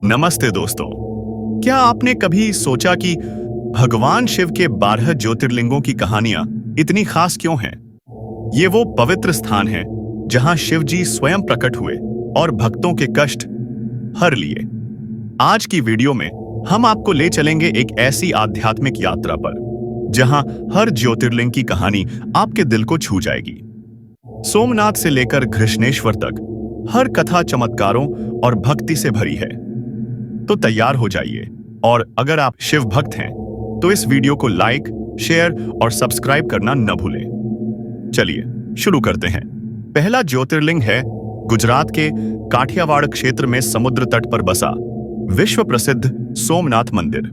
नमस्ते दोस्तों। क्या आपने कभी सोचा कि भगवान शिव के 12 ज्योतिर्लिंगों की कहानियां इतनी खास क्यों हैं? ये वो पवित्र स्थान है जहां शिव जी स्वयं प्रकट हुए और भक्तों के कष्ट हर लिए। आज की वीडियो में हम आपको ले चलेंगे एक ऐसी आध्यात्मिक यात्रा पर जहां हर ज्योतिर्लिंग की कहानी आपके दिल को छू जाएगी। सोमनाथ से लेकर घृष्णेश्वर तक हर कथा चमत्कारों और भक्ति से भरी है। तो तैयार हो जाइए, और अगर आप शिव भक्त हैं तो इस वीडियो को लाइक, शेयर और सब्सक्राइब करना न भूलें। चलिए शुरू करते हैं। पहला ज्योतिर्लिंग है गुजरात के काठियावाड़ क्षेत्र में समुद्र तट पर बसा विश्व प्रसिद्ध सोमनाथ मंदिर।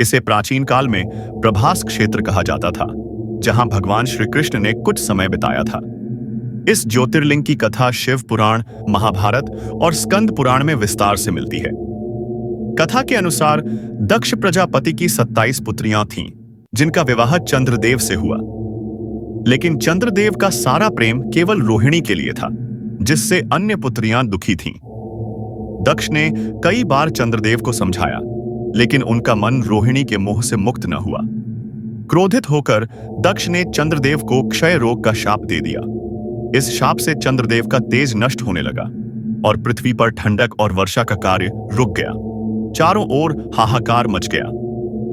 इसे प्राचीन काल में प्रभास क्षेत्र कहा जाता था, जहां भगवान श्री कृष्ण ने कुछ समय बिताया था। इस ज्योतिर्लिंग की कथा शिव पुराण, महाभारत और स्कंद पुराण में विस्तार से मिलती है। कथा के अनुसार दक्ष प्रजापति की 27 पुत्रियां थीं, जिनका विवाह चंद्रदेव से हुआ। लेकिन चंद्रदेव का सारा प्रेम केवल रोहिणी के लिए था, जिससे अन्य पुत्रियां दुखी थीं। दक्ष ने कई बार चंद्रदेव को समझाया, लेकिन उनका मन रोहिणी के मोह से मुक्त न हुआ। क्रोधित होकर दक्ष ने चंद्रदेव को क्षय रोग का शाप दे दिया। इस शाप से चंद्रदेव का तेज नष्ट होने लगा और पृथ्वी पर ठंडक और वर्षा का कार्य रुक गया। चारों ओर हाहाकार मच गया।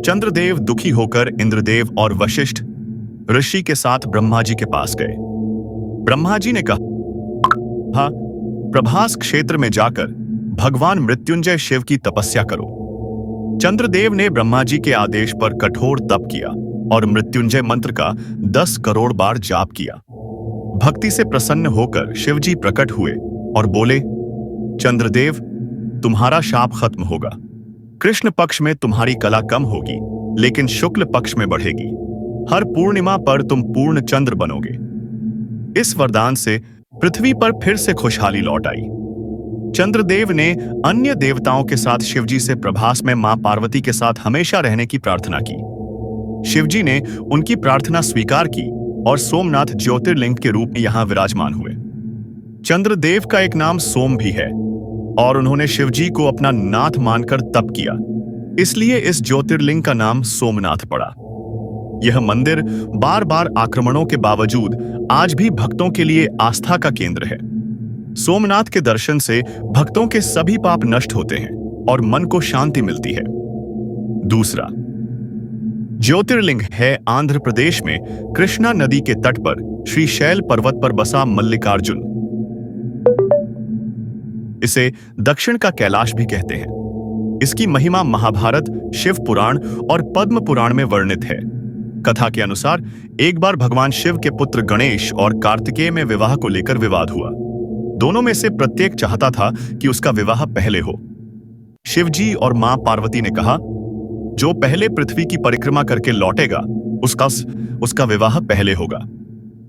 चंद्रदेव दुखी होकर इंद्रदेव और वशिष्ठ ऋषि के साथ ब्रह्मा जी के पास गए। ब्रह्मा जी ने कहा, प्रभास क्षेत्र में जाकर भगवान मृत्युंजय शिव की तपस्या करो। चंद्रदेव ने ब्रह्मा जी के आदेश पर कठोर तप किया और मृत्युंजय मंत्र का 10 करोड़ बार जाप किया। भक्ति से प्रसन्न होकर शिवजी प्रकट हुए और बोले, चंद्रदेव, तुम्हारा शाप खत्म होगा। कृष्ण पक्ष में तुम्हारी कला कम होगी, लेकिन शुक्ल पक्ष में बढ़ेगी। हर पूर्णिमा पर तुम पूर्ण चंद्र बनोगे। इस वरदान से पृथ्वी पर फिर से खुशहाली लौट आई। चंद्रदेव ने अन्य देवताओं के साथ शिवजी से प्रभास में मां पार्वती के साथ हमेशा रहने की प्रार्थना की। शिवजी ने उनकी प्रार्थना स्वीकार की और सोमनाथ ज्योतिर्लिंग के रूप में यहां विराजमान हुए। चंद्रदेव का एक नाम सोम भी है और उन्होंने शिवजी को अपना नाथ मानकर तप किया, इसलिए इस ज्योतिर्लिंग का नाम सोमनाथ पड़ा। यह मंदिर बार बार आक्रमणों के बावजूद आज भी भक्तों के लिए आस्था का केंद्र है। सोमनाथ के दर्शन से भक्तों के सभी पाप नष्ट होते हैं और मन को शांति मिलती है। दूसरा ज्योतिर्लिंग है आंध्र प्रदेश में कृष्णा नदी के तट पर श्रीशैल पर्वत पर बसा मल्लिकार्जुन। इसे दक्षिण का कैलाश भी कहते हैं। इसकी महिमा महाभारत, शिव पुराण और पद्म पुराण में वर्णित है। कथा के अनुसार एक बार भगवान शिव के पुत्र गणेश और कार्तिकेय में विवाह को लेकर विवाद हुआ। दोनों में से प्रत्येक चाहता था कि उसका विवाह पहले हो। शिवजी और मां पार्वती ने कहा, जो पहले पृथ्वी की परिक्रमा करके लौटेगा उसका विवाह पहले होगा।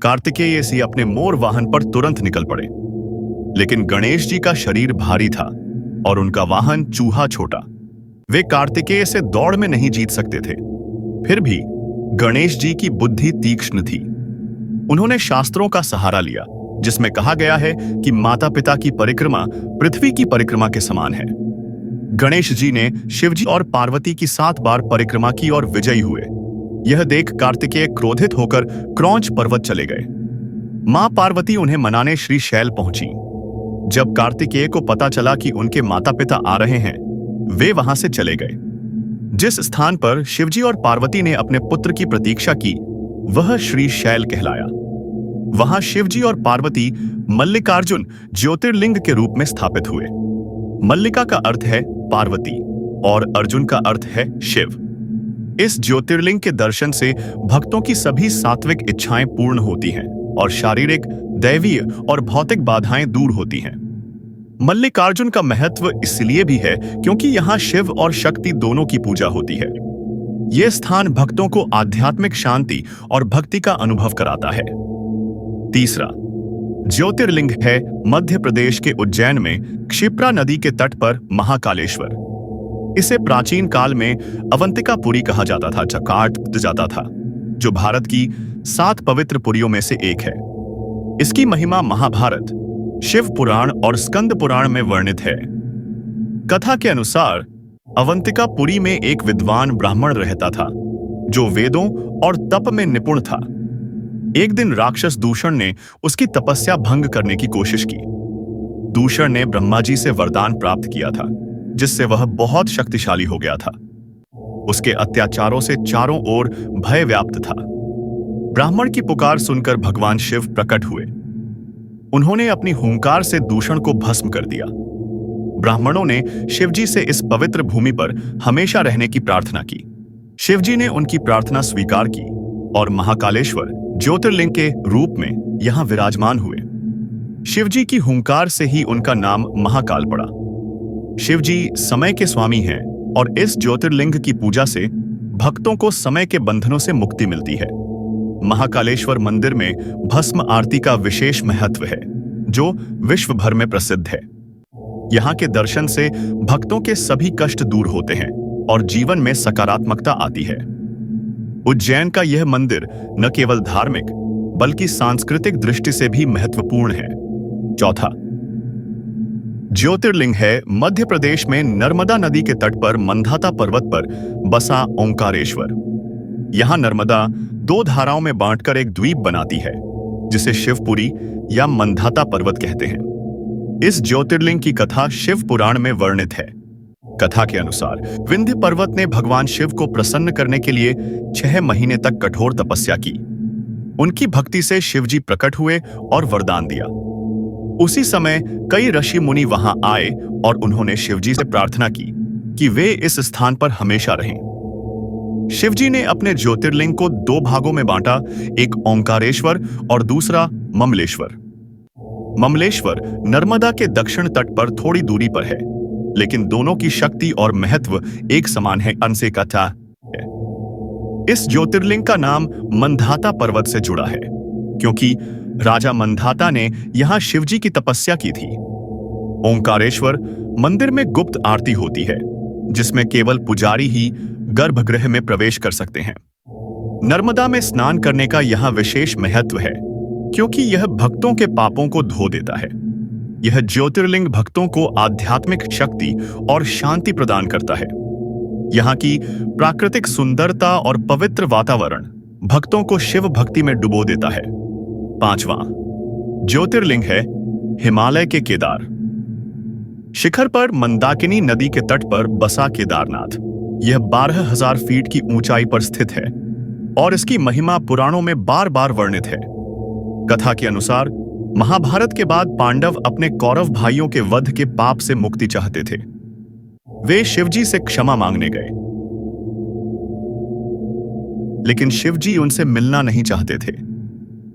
कार्तिकेय से अपने मोर वाहन पर तुरंत निकल पड़े, लेकिन गणेश जी का शरीर भारी था और उनका वाहन चूहा छोटा। वे कार्तिकेय से दौड़ में नहीं जीत सकते थे। फिर भी गणेश जी की बुद्धि तीक्ष्ण थी। उन्होंने शास्त्रों का सहारा लिया, जिसमें कहा गया है कि माता पिता की परिक्रमा पृथ्वी की परिक्रमा के समान है। गणेश जी ने शिवजी और पार्वती की 7 बार परिक्रमा की और विजयी हुए। यह देख कार्तिकेय क्रोधित होकर क्रौंच पर्वत चले गए। मां पार्वती उन्हें मनाने श्रीशैल पहुंची। जब कार्तिकेय को पता चला कि उनके माता पिता आ रहे हैं, वे वहां से चले गए। जिस स्थान पर शिवजी और पार्वती ने अपने पुत्र की प्रतीक्षा की, वह श्रीशैल कहलाया। वहां शिवजी और पार्वती मल्लिकार्जुन ज्योतिर्लिंग के रूप में स्थापित हुए। मल्लिका का अर्थ है पार्वती और अर्जुन का अर्थ है शिव। इस ज्योतिर्लिंग के दर्शन से भक्तों की सभी सात्विक इच्छाएं पूर्ण होती हैं और शारीरिक, दैवीय और भौतिक बाधाएं दूर होती हैं। मल्लिकार्जुन का महत्व इसलिए भी है क्योंकि यहाँ शिव और शक्ति दोनों की पूजा होती है। यह स्थान भक्तों को आध्यात्मिक शांति और भक्ति का अनुभव कराता है। तीसरा ज्योतिर्लिंग है मध्य प्रदेश के उज्जैन में क्षिप्रा नदी के तट पर महाकालेश्वर। इसे प्राचीन काल में अवंतिकापुरी कहा जाता था, जो भारत की 7 पवित्र पुरियों में से एक है। इसकी महिमा महाभारत, शिव पुराण और स्कंद पुराण में वर्णित है। कथा के अनुसार अवंतिकापुरी में एक विद्वान ब्राह्मण रहता था जो वेदों और तप में निपुण था। एक दिन राक्षस दूषण ने उसकी तपस्या भंग करने की कोशिश की। दूषण ने ब्रह्मा जी से वरदान प्राप्त किया था, जिससे वह बहुत शक्तिशाली हो गया था। उसके अत्याचारों से चारों ओर भय व्याप्त था। ब्राह्मण की पुकार सुनकर भगवान शिव प्रकट हुए। उन्होंने अपनी हुंकार से दूषण को भस्म कर दिया। ब्राह्मणों ने शिवजी से इस पवित्र भूमि पर हमेशा रहने की प्रार्थना की। शिवजी ने उनकी प्रार्थना स्वीकार की और महाकालेश्वर ज्योतिर्लिंग के रूप में यहां विराजमान हुए। शिवजी की हुंकार से ही उनका नाम महाकाल पड़ा। शिवजी समय के स्वामी हैं और इस ज्योतिर्लिंग की पूजा से भक्तों को समय के बंधनों से मुक्ति मिलती है। महाकालेश्वर मंदिर में भस्म आरती का विशेष महत्व है, जो विश्व भर में प्रसिद्ध है। यहाँ के दर्शन से भक्तों के सभी कष्ट दूर होते हैं और जीवन में सकारात्मकता आती है। उज्जैन का यह मंदिर न केवल धार्मिक बल्कि सांस्कृतिक दृष्टि से भी महत्वपूर्ण है। चौथा ज्योतिर्लिंग है मध्य प्रदेश में नर्मदा नदी के तट पर मंधाता पर्वत पर बसा ओंकारेश्वर। यहां नर्मदा दो धाराओं में बांटकर एक द्वीप बनाती है, जिसे शिवपुरी या मंधाता पर्वत कहते हैं। इस ज्योतिर्लिंग की कथा शिव पुराण में वर्णित है। कथा के अनुसार विंध्य पर्वत ने भगवान शिव को प्रसन्न करने के लिए 6 महीने तक कठोर तपस्या की। उनकी भक्ति से शिवजी प्रकट हुए और वरदान दिया। उसी समय कई ऋषि मुनि वहां आए और उन्होंने शिवजी से प्रार्थना की कि वे इस स्थान पर हमेशा रहें। शिवजी ने अपने ज्योतिर्लिंग को 2 भागों में बांटा, एक ओंकारेश्वर और दूसरा ममलेश्वर। ममलेश्वर नर्मदा के दक्षिण तट पर थोड़ी दूरी पर है, लेकिन दोनों की शक्ति और महत्व एक समान है। अंसे कथा है। इस ज्योतिर्लिंग का नाम मंधाता पर्वत से जुड़ा है, क्योंकि राजा मंधाता ने यहां शिवजी की तपस्या की थी। ओंकारेश्वर मंदिर में गुप्त आरती होती है, जिसमें केवल पुजारी ही गर्भगृह में प्रवेश कर सकते हैं। नर्मदा में स्नान करने का यहां विशेष महत्व है, क्योंकि यह भक्तों के पापों को धो देता है। यह ज्योतिर्लिंग भक्तों को आध्यात्मिक शक्ति और शांति प्रदान करता है। यहाँ की प्राकृतिक सुंदरता और पवित्र वातावरण भक्तों को शिव भक्ति में डुबो देता है। 5वां ज्योतिर्लिंग है हिमालय के केदार। शिखर पर मंदाकिनी नदी के तट पर बसा केदारनाथ। यह 12,000 फीट की ऊंचाई पर स्थित है और इसकी महिमा पुराणों में बार बार वर्णित है। कथा के अनुसार महाभारत के बाद पांडव अपने कौरव भाइयों के वध के पाप से मुक्ति चाहते थे। वे शिवजी से क्षमा मांगने गए, लेकिन शिवजी उनसे मिलना नहीं चाहते थे।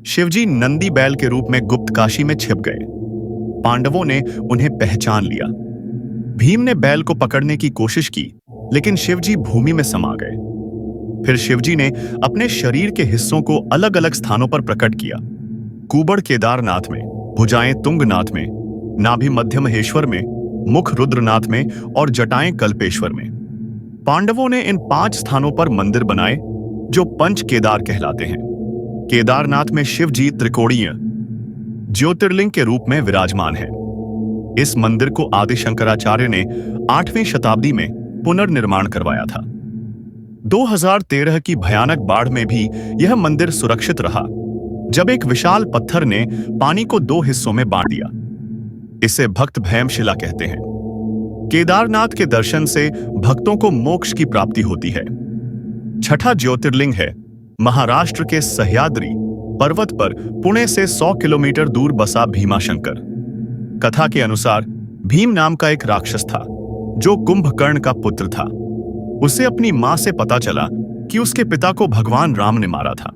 शिवजी नंदी बैल के रूप में गुप्त काशी में छिप गए। पांडवों ने उन्हें पहचान लिया। भीम ने बैल को पकड़ने की कोशिश की, लेकिन शिवजी भूमि में समा गए। फिर शिवजी ने अपने शरीर के हिस्सों को अलग अलग स्थानों पर प्रकट किया। कुबड़ केदारनाथ में, भुजाएं तुंगनाथ में, नाभि मध्य महेश्वर में, मुख रुद्रनाथ में और जटाएं कल्पेश्वर में। पांडवों ने इन 5 स्थानों पर मंदिर बनाए, जो पंच केदार कहलाते हैं। केदारनाथ में शिवजी त्रिकोणीय ज्योतिर्लिंग के रूप में विराजमान है। इस मंदिर को आदि शंकराचार्य ने 8वीं शताब्दी में पुनर्निर्माण करवाया था। 2013 की भयानक बाढ़ में भी यह मंदिर सुरक्षित रहा, जब एक विशाल पत्थर ने पानी को 2 हिस्सों में बांट दिया। इसे भक्त भैमशिला कहते हैं। केदारनाथ के दर्शन से भक्तों को मोक्ष की प्राप्ति होती है। 6ठा ज्योतिर्लिंग है महाराष्ट्र के सह्याद्री पर्वत पर पुणे से 100 किलोमीटर दूर बसा भीमाशंकर। कथा के अनुसार भीम नाम का एक राक्षस था, जो कुंभकर्ण का पुत्र था। उसे अपनी मां से पता चला कि उसके पिता को भगवान राम ने मारा था।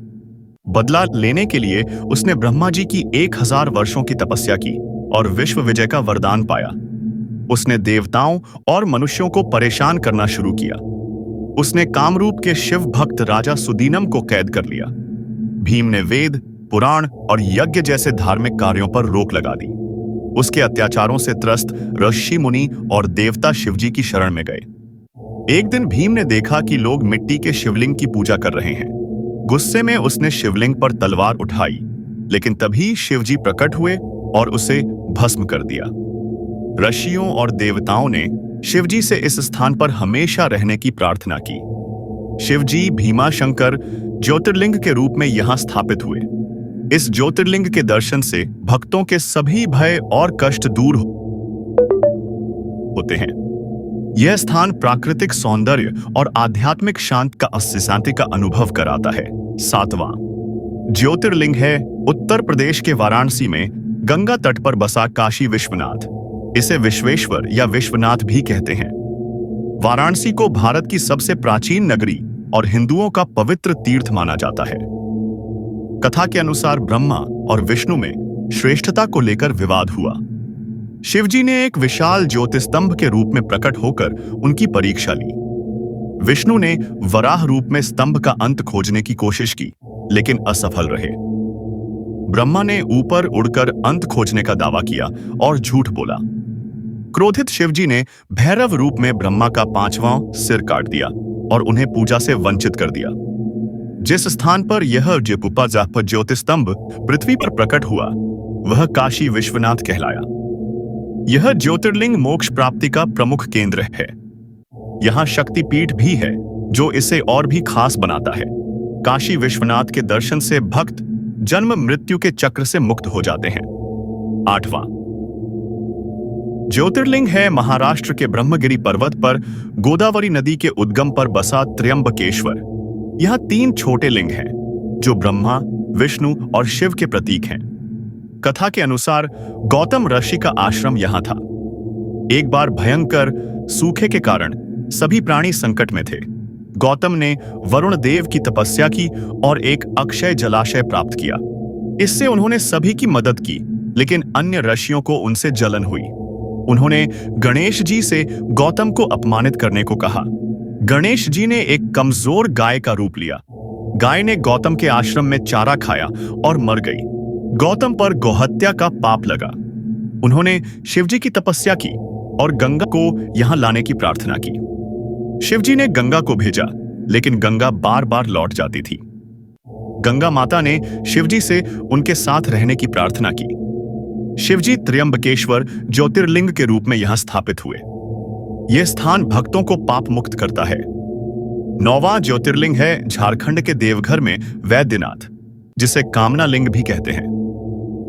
बदला लेने के लिए उसने ब्रह्मा जी की 1000 वर्षों की तपस्या की और विश्व विजय का वरदान पाया। उसने देवताओं और मनुष्यों को परेशान करना शुरू किया। उसने कामरूप के शिव भक्त राजा सुदीनम को कैद कर लिया। भीम ने वेद, पुराण और यज्ञ जैसे धार्मिक कार्यों पर रोक लगा दी। उसके अत्याचारों से त्रस्त ऋषि मुनि और देवता शिवजी की शरण में गए। एक दिन भीम ने देखा कि लोग मिट्टी के शिवलिंग की पूजा कर रहे हैं। गुस्से में उसने शिवलिंग पर तलवार उठाई, लेकिन तभी शिवजी प्रकट हुए और उसे भस्म कर दिया। ऋषियों और देवताओं ने शिवजी से इस स्थान पर हमेशा रहने की प्रार्थना की। शिवजी भीमाशंकर ज्योतिर्लिंग के रूप में यहां स्थापित हुए। इस ज्योतिर्लिंग के दर्शन से भक्तों के सभी भय और कष्ट दूर होते हैं। यह स्थान प्राकृतिक सौंदर्य और आध्यात्मिक शांति का अनुभव कराता है। 7वां ज्योतिर्लिंग है उत्तर प्रदेश के वाराणसी में गंगा तट पर बसा काशी विश्वनाथ। इसे विश्वेश्वर या विश्वनाथ भी कहते हैं। वाराणसी को भारत की सबसे प्राचीन नगरी और हिंदुओं का पवित्र तीर्थ माना जाता है। कथा के अनुसार ब्रह्मा और विष्णु में श्रेष्ठता को लेकर विवाद हुआ। शिवजी ने एक विशाल ज्योतिस्तंभ के रूप में प्रकट होकर उनकी परीक्षा ली। विष्णु ने वराह रूप में स्तंभ का अंत खोजने की कोशिश की, लेकिन असफल रहे। ब्रह्मा ने ऊपर उड़कर अंत खोजने का दावा किया और झूठ बोला। क्रोधित शिवजी ने भैरव रूप में ब्रह्मा का 5वां सिर काट दिया और उन्हें पूजा से वंचित कर दिया। जिस स्थान पर यह ज्योतिस्तंभ पृथ्वी पर प्रकट हुआ, वह काशी विश्वनाथ कहलाया। यह ज्योतिर्लिंग मोक्ष प्राप्ति का प्रमुख केंद्र है। यहाँ शक्तिपीठ भी है, जो इसे और भी खास बनाता है। काशी विश्वनाथ के दर्शन से भक्त जन्म मृत्यु के चक्र से मुक्त हो जाते हैं। 8वां ज्योतिर्लिंग है महाराष्ट्र के ब्रह्मगिरी पर्वत पर गोदावरी नदी के उद्गम पर बसा त्र्यंबकेश्वर। यहां 3 छोटे लिंग हैं, जो ब्रह्मा, विष्णु और शिव के प्रतीक हैं। कथा के अनुसार गौतम ऋषि का आश्रम यहां था। एक बार भयंकर सूखे के कारण सभी प्राणी संकट में थे। गौतम ने वरुण देव की तपस्या की और एक अक्षय जलाशय प्राप्त किया। इससे उन्होंने सभी की मदद की, लेकिन अन्य ऋषियों को उनसे जलन हुई। उन्होंने गणेश जी से गौतम को अपमानित करने को कहा। गणेश जी ने एक कमजोर गाय का रूप लिया। गाय ने गौतम के आश्रम में चारा खाया और मर गई। गौतम पर गोहत्या का पाप लगा। उन्होंने शिवजी की तपस्या की और गंगा को यहां लाने की प्रार्थना की। शिवजी ने गंगा को भेजा, लेकिन गंगा बार बार लौट जाती थी। गंगा माता ने शिवजी से उनके साथ रहने की प्रार्थना की। शिवजी त्र्यंबकेश्वर ज्योतिर्लिंग के रूप में यहां स्थापित हुए। यह स्थान भक्तों को पाप मुक्त करता है। 9वां ज्योतिर्लिंग है झारखंड के देवघर में वैद्यनाथ, जिसे कामना लिंग भी कहते हैं।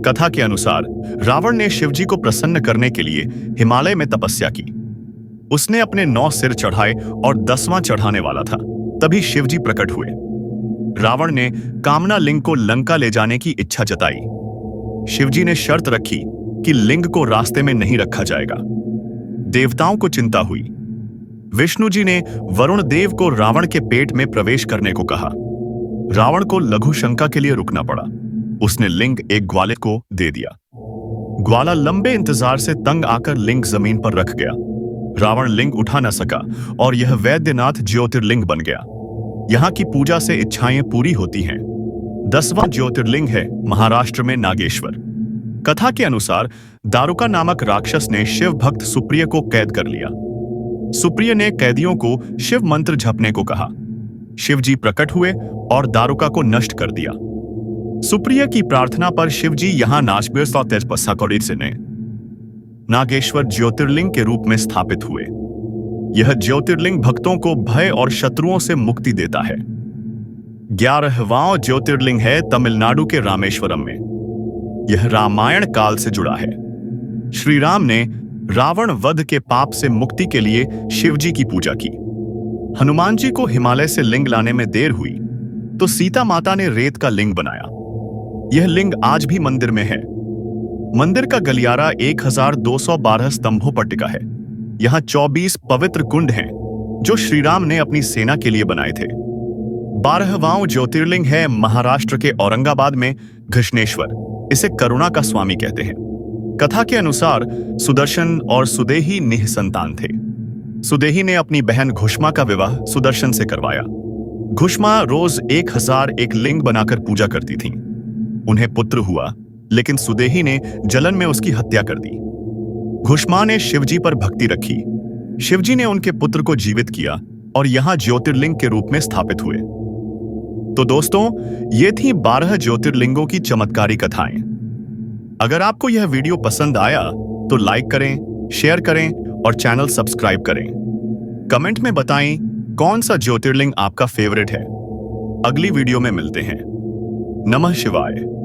कथा के अनुसार रावण ने शिवजी को प्रसन्न करने के लिए हिमालय में तपस्या की। उसने अपने 9 सिर चढ़ाए और 10वां चढ़ाने वाला था। तभी शिवजी प्रकट हुए। रावण ने कामना लिंग को लंका ले जाने की इच्छा जताई। शिवजी ने शर्त रखी कि लिंग को रास्ते में नहीं रखा जाएगा। देवताओं को चिंता हुई। विष्णु जी ने वरुण देव को रावण के पेट में प्रवेश करने को कहा। रावण को लघु शंका के लिए रुकना पड़ा। उसने लिंग एक ग्वाले को दे दिया। ग्वाला लंबे इंतजार से तंग आकर लिंग जमीन पर रख गया। रावण लिंग उठा न सका और यह वैद्यनाथ ज्योतिर्लिंग बन गया। यहाँ की पूजा से इच्छाएं पूरी होती हैं। 10वां ज्योतिर्लिंग है महाराष्ट्र में नागेश्वर। कथा के अनुसार दारुका नामक राक्षस ने शिव भक्त सुप्रिय को कैद कर लिया। सुप्रिय ने कैदियों को शिव मंत्र जपने को कहा। शिवजी प्रकट हुए और दारुका को नष्ट कर दिया। सुप्रिय की प्रार्थना पर शिवजी यहां नागेश्वर ज्योतिर्लिंग के रूप में स्थापित हुए। यह ज्योतिर्लिंग भक्तों को भय और शत्रुओं से मुक्ति देता है। 11वां ज्योतिर्लिंग है तमिलनाडु के रामेश्वरम में। यह रामायण काल से जुड़ा है। श्री राम ने रावण वध के पाप से मुक्ति के लिए शिवजी की पूजा की। हनुमान जी को हिमालय से लिंग लाने में देर हुई, तो सीता माता ने रेत का लिंग बनाया। यह लिंग आज भी मंदिर में है। मंदिर का गलियारा 1212 स्तंभों पर टिका है। यहाँ 24 पवित्र कुंड हैं, जो श्री राम ने अपनी सेना के लिए बनाए थे। 12वां ज्योतिर्लिंग है महाराष्ट्र के औरंगाबाद में घृष्णेश्वर। इसे करुणा का स्वामी कहते हैं। कथा के अनुसार सुदर्शन और सुदेही निःसंतान थे। सुदेही ने अपनी बहन घुष्मा का विवाह सुदर्शन से करवाया। घुष्मा रोज 1001 लिंग बनाकर पूजा करती थीं। उन्हें पुत्र हुआ, लेकिन सुदेही ने जलन में उसकी हत्या कर दी। घुष्मा ने शिवजी पर भक्ति रखी। शिवजी ने उनके पुत्र को जीवित किया और यहां ज्योतिर्लिंग के रूप में स्थापित हुए। तो दोस्तों, ये थी 12 ज्योतिर्लिंगों की चमत्कारी कथाएं। अगर आपको यह वीडियो पसंद आया तो लाइक करें, शेयर करें और चैनल सब्सक्राइब करें। कमेंट में बताएं कौन सा ज्योतिर्लिंग आपका फेवरेट है। अगली वीडियो में मिलते हैं। नमः शिवाय।